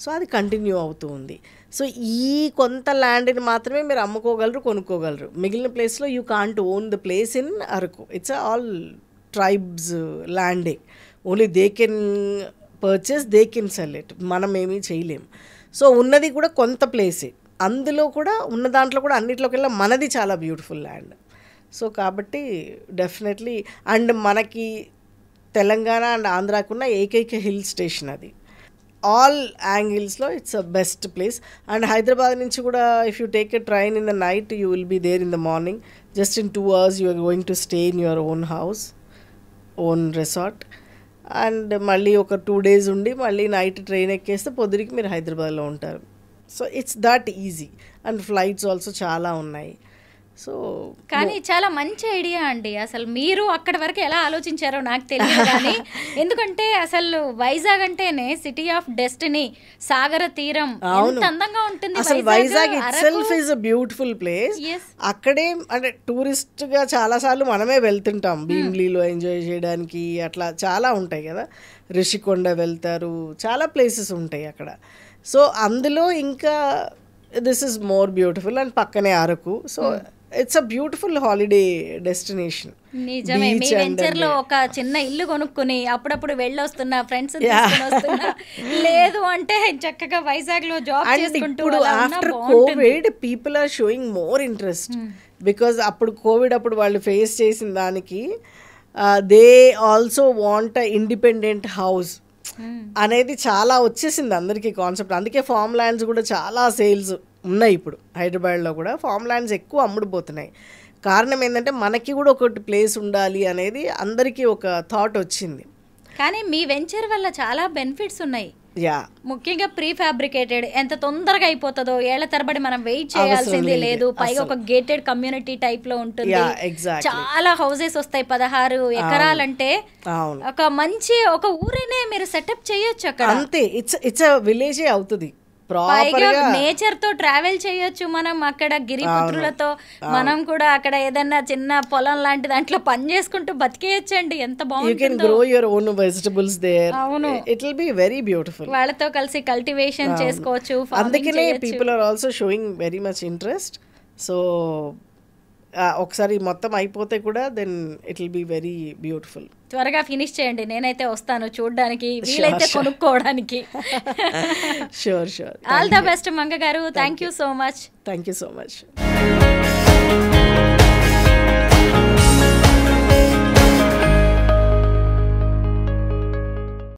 సో అది కంటిన్యూ అవుతూ ఉంది. సో ఈ కొంత ల్యాండ్ని మాత్రమే మీరు అమ్ముకోగలరు, కొనుక్కోగలరు. మిగిలిన ప్లేస్లో you can't own the place in Araku. It's all tribes ల్యాండే. Only they can purchase, they can sell it. మనం ఏమీ చేయలేము. సో ఉన్నది కూడా కొంత ప్లేసే. అందులో కూడా ఉన్న దాంట్లో కూడా అన్నిట్లోకెల్లా మనది చాలా బ్యూటిఫుల్ ల్యాండ్. సో కాబట్టి డెఫినెట్లీ, అండ్ మనకి తెలంగాణ అండ్ ఆంధ్రాకున్న ఏకైక హిల్ స్టేషన్ అది. ఆల్ యాంగిల్స్లో it's a best place. And Hyderabad నుంచి కూడా if you take a train in the night, you will be there in the morning. Just in 2 hours you are going to stay in your own house, own resort. And మళ్ళీ ఒక 2 days ఉండి మళ్ళీ night train ఎక్కేస్తే పొద్దురికి మీరు హైదరాబాద్లో ఉంటారు. So it's that easy. And flights also చాలా ఉన్నాయి. So కానీ చాలా మంచి ఐడియా అండి. అసలు మీరు అక్కడి వరకు ఎలా ఆలోచించారో నాకు తెలియదు కానీ, ఎందుకంటే అసలు వైజాగ్ అంటేనే సిటీ ఆఫ్ డెస్టినీ, సాగర తీరం, ఎంత అందంగా ఉంటుంది. అసలు Vizag itself is a beautiful place. అక్కడే అంటే టూరిస్ట్గా చాలాసార్లు మనమే వెళ్తుంటాం భీమ్లీలో ఎంజాయ్ చేయడానికి, అట్లా చాలా ఉంటాయి కదా. రిషికొండ వెళ్తారు, చాలా ప్లేసెస్ ఉంటాయి అక్కడ. సో అందులో ఇంకా this is more beautiful and పక్కనే Araku. So it's a beautiful holiday destination. నిజమే, మీ వెంచర్ లో ఒక చిన్న ఇల్లు కొనుక్కుని అప్పుడప్పుడు వెళ్ళొస్తున్నా, ఫ్రెండ్స్ తీసుకుని వస్తున్నా, లేదు అంటే చక్కగా వైజాగ్ లో జాబ్ చేసుకుంటూ. ఇప్పుడు after covid people are showing more interest because అప్పుడు కోవిడ్ అప్పుడు వాళ్ళు ఫేస్ చేసిన దానికి they also want a independent house అనేది చాలా వచ్చేసింది అందరికీ కాన్సెప్ట్. అందుకే ఫామ్ ల్యాండ్స్ కూడా చాలా సేల్స్ ఉన్నాయి ఇప్పుడు. హైదరాబాద్లో కూడా ఫామ్ ల్యాండ్స్ ఎక్కువ అమ్ముడుపోతున్నాయి. కారణం ఏంటంటే మనకి కూడా ఒకటి ప్లేస్ ఉండాలి అనేది అందరికీ ఒక థాట్ వచ్చింది. కానీ మీ వెంచర్ వల్ల చాలా బెనిఫిట్స్ ఉన్నాయి. యా, ముఖ్యంగా ప్రీ ఫ్యాబ్రికేటెడ్ ఎంత తొందరగా అయిపోతుందో, ఏళ్ల తరబడి మనం వెయిట్ చేయాల్సింది లేదు. పైగా ఒక గేటెడ్ కమ్యూనిటీ టైప్ లో ఉంటుంది. చాలా హౌసెస్ వస్తాయి. 16 ఎకరాలంటే ఒక మంచి ఒక ఊరేనే మీరు సెటప్ చేయొచ్చు అక్కడ. అంతే, ఇట్స్ విలేజే అవుతుంది. నేచర్ తో ట్రావెల్ చేయొచ్చు మనం. అక్కడ గిరిపుత్రులతో మనం కూడా అక్కడ ఏదైనా చిన్న పొలం లాంటి దాంట్లో పని చేసుకుంటూ బతికేయచ్చండి. ఎంత బాగుంటుందో. అవును, it will be very beautiful. వాళ్ళతో కలిసి కల్టివేషన్ చేసుకోవచ్చు. అందుకనే people are also showing very much interest. So ఒకసారి మొత్తం అయిపోతే కూడా then it will be very beautiful. త్వరగా ఫినిష్ చేయండి, నేనైతే వస్తాను చూడడానికి, వీలైతే కొనుక్కోవడానికి. Sure sure. All the best Manga garu. Thank you so much. Thank you so much.